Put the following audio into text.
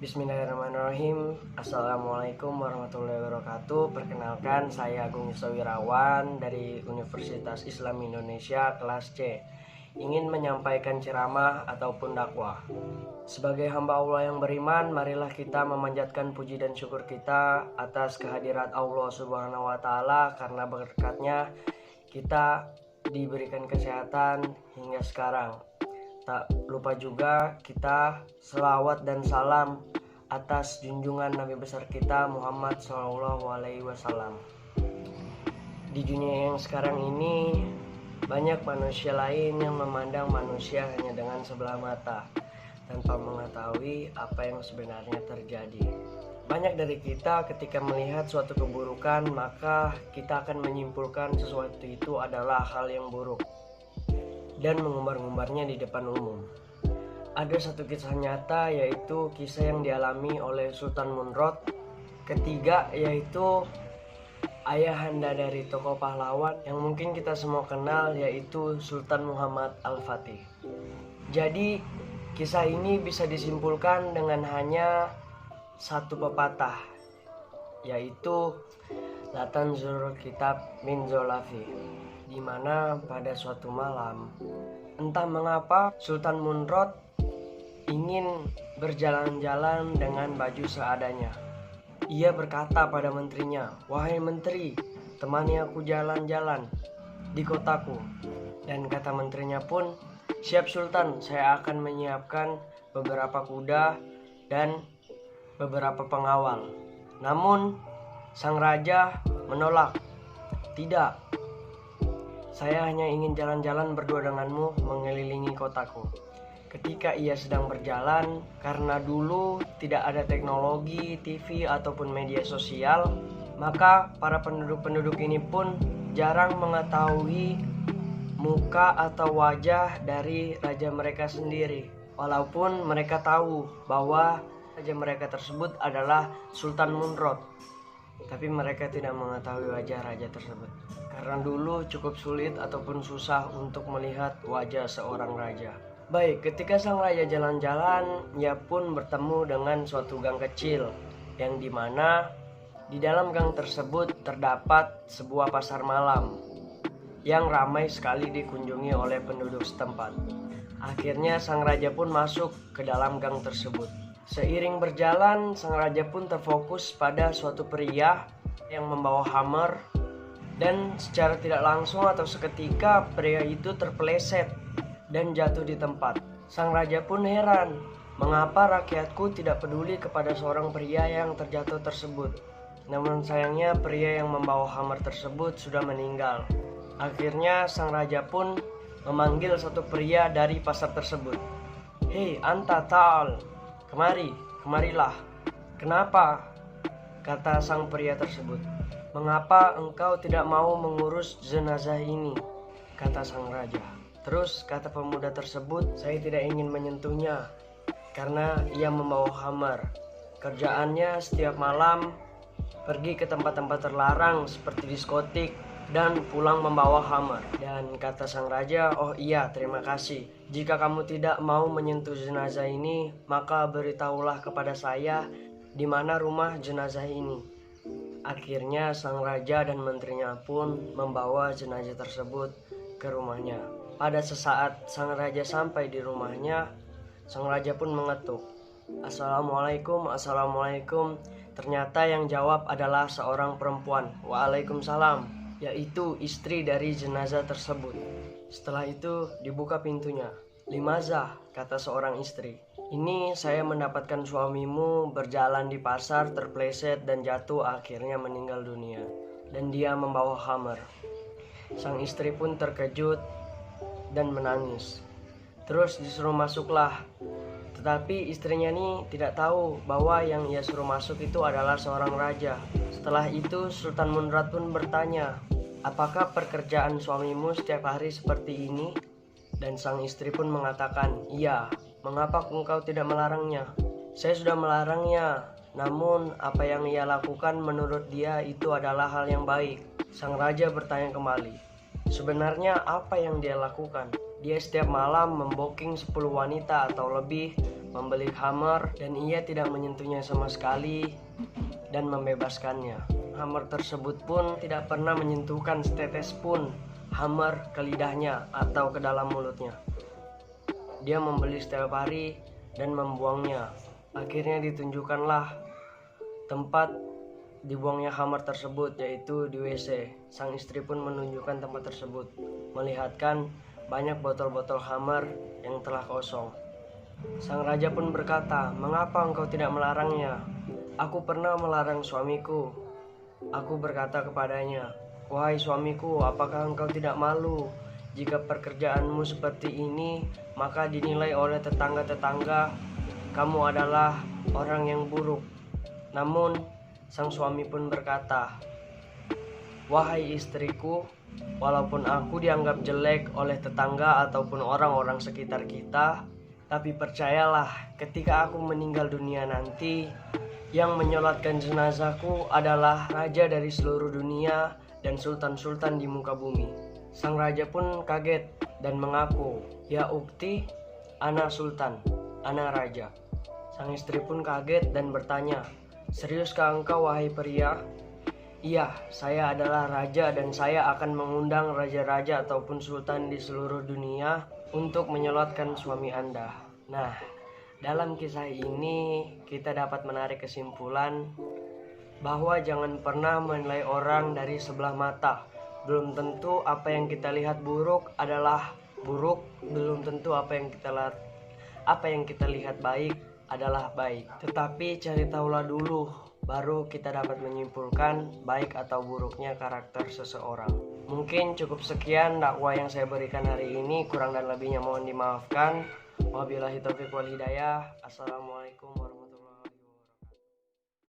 Bismillahirrahmanirrahim. Assalamualaikum warahmatullahi wabarakatuh. Perkenalkan, saya Agung Yusawirawan dari Universitas Islam Indonesia kelas C. Ingin menyampaikan ceramah ataupun dakwah. Sebagai hamba Allah yang beriman, marilah kita memanjatkan puji dan syukur kita atas kehadirat Allah Subhanahu wa taala, karena berkatnya kita diberikan kesehatan hingga sekarang. Tak lupa juga kita selawat dan salam atas junjungan Nabi besar kita Muhammad SAW. Di dunia yang sekarang ini, banyak manusia lain yang memandang manusia hanya dengan sebelah mata, tanpa mengetahui apa yang sebenarnya terjadi. Banyak dari kita ketika melihat suatu keburukan, maka kita akan menyimpulkan sesuatu itu adalah hal yang buruk dan mengumbar-ngumbarnya di depan umum. Ada satu kisah nyata, yaitu kisah yang dialami oleh Sultan Munrod ketiga, yaitu ayahanda dari tokoh pahlawan yang mungkin kita semua kenal, yaitu Sultan Muhammad Al-Fatih. Jadi kisah ini bisa disimpulkan dengan hanya satu pepatah, yaitu La tanzurul kitab min zolafi, di mana pada suatu malam, entah mengapa Sultan Munrod ingin berjalan-jalan dengan baju seadanya. Ia berkata pada menterinya, "Wahai menteri, temani aku jalan-jalan di kotaku." Dan kata menterinya pun, "Siap Sultan, saya akan menyiapkan beberapa kuda dan beberapa pengawal." Namun sang raja menolak. "Tidak, saya hanya ingin jalan-jalan berdua denganmu mengelilingi kotaku." Ketika ia sedang berjalan, karena dulu tidak ada teknologi, TV ataupun media sosial, maka para penduduk-penduduk ini pun jarang mengetahui muka atau wajah dari raja mereka sendiri. Walaupun mereka tahu bahwa raja mereka tersebut adalah Sultan Munrod, tapi mereka tidak mengetahui wajah raja tersebut. Karena dulu cukup sulit ataupun susah untuk melihat wajah seorang raja. Baik, ketika sang raja jalan-jalan, ia pun bertemu dengan suatu gang kecil, yang dimana di dalam gang tersebut terdapat sebuah pasar malam yang ramai sekali dikunjungi oleh penduduk setempat. Akhirnya sang raja pun masuk ke dalam gang tersebut. Seiring berjalan, sang raja pun terfokus pada suatu pria yang membawa hammer, dan secara tidak langsung atau seketika pria itu terpeleset dan jatuh di tempat. Sang raja pun heran, mengapa rakyatku tidak peduli kepada seorang pria yang terjatuh tersebut. Namun sayangnya pria yang membawa hammer tersebut sudah meninggal. Akhirnya sang raja pun memanggil satu pria dari pasar tersebut. "Hei anta ta'al, kemarilah." "Kenapa?" kata sang pria tersebut. "Mengapa engkau tidak mau mengurus jenazah ini?" kata sang raja. Terus kata pemuda tersebut, "Saya tidak ingin menyentuhnya karena ia membawa hammer. Kerjaannya setiap malam pergi ke tempat-tempat terlarang seperti diskotik dan pulang membawa hammer." Dan kata sang raja, "Oh iya, terima kasih. Jika kamu tidak mau menyentuh jenazah ini, maka beritahulah kepada saya di mana rumah jenazah ini." Akhirnya sang raja dan menterinya pun membawa jenazah tersebut ke rumahnya. Pada sesaat sang raja sampai di rumahnya, sang raja pun mengetuk. "Assalamualaikum, assalamualaikum." Ternyata yang jawab adalah seorang perempuan. "Waalaikumsalam," yaitu istri dari jenazah tersebut. Setelah itu dibuka pintunya. "Limazah," kata seorang istri. "Ini saya mendapatkan suamimu berjalan di pasar terpleset dan jatuh, akhirnya meninggal dunia. Dan dia membawa hammer." Sang istri pun terkejut dan menangis. Terus disuruh masuklah. Tetapi istrinya ini tidak tahu bahwa yang ia suruh masuk itu adalah seorang raja. Setelah itu Sultan Munrod pun bertanya, "Apakah pekerjaan suamimu setiap hari seperti ini?" Dan sang istri pun mengatakan, "Iya, mengapa engkau tidak melarangnya?" "Saya sudah melarangnya, namun apa yang ia lakukan menurut dia itu adalah hal yang baik." Sang raja bertanya kembali, "Sebenarnya apa yang dia lakukan?" "Dia setiap malam memboking 10 wanita atau lebih membeli hammer dan ia tidak menyentuhnya sama sekali dan membebaskannya. Hammer tersebut pun tidak pernah menyentuhkan setetes pun hammer ke lidahnya atau ke dalam mulutnya. Dia membeli setiap hari dan membuangnya. Akhirnya ditunjukkanlah tempat dibuangnya hammer tersebut, yaitu di WC. Sang istri pun menunjukkan tempat tersebut, melihatkan banyak botol-botol hammer yang telah kosong. Sang raja pun berkata, "Mengapa engkau tidak melarangnya? Aku pernah melarang suamiku." Aku berkata kepadanya, "Wahai suamiku, apakah engkau tidak malu? Jika pekerjaanmu seperti ini, maka dinilai oleh tetangga-tetangga kamu adalah orang yang buruk." Namun, sang suami pun berkata, "Wahai istriku, walaupun aku dianggap jelek oleh tetangga ataupun orang-orang sekitar kita, tapi percayalah, ketika aku meninggal dunia nanti, yang menyolatkan jenazahku adalah raja dari seluruh dunia dan sultan-sultan di muka bumi." Sang raja pun kaget dan mengaku, "Ya ukti, ana sultan, ana raja." Sang istri pun kaget dan bertanya, "Seriuskah engkau wahai pria?" "Iya, saya adalah raja dan saya akan mengundang raja-raja ataupun sultan di seluruh dunia untuk menyolatkan suami Anda." Nah, dalam kisah ini kita dapat menarik kesimpulan bahwa jangan pernah menilai orang dari sebelah mata. Belum tentu apa yang kita lihat buruk adalah buruk, belum tentu apa yang kita lihat baik adalah baik. Tetapi cari tahulah dulu, baru kita dapat menyimpulkan baik atau buruknya karakter seseorang. Mungkin cukup sekian dakwah yang saya berikan hari ini, kurang dan lebihnya mohon dimaafkan. Wabillahi taufiq wal hidayah. Assalamualaikum warahmatullahi wabarakatuh.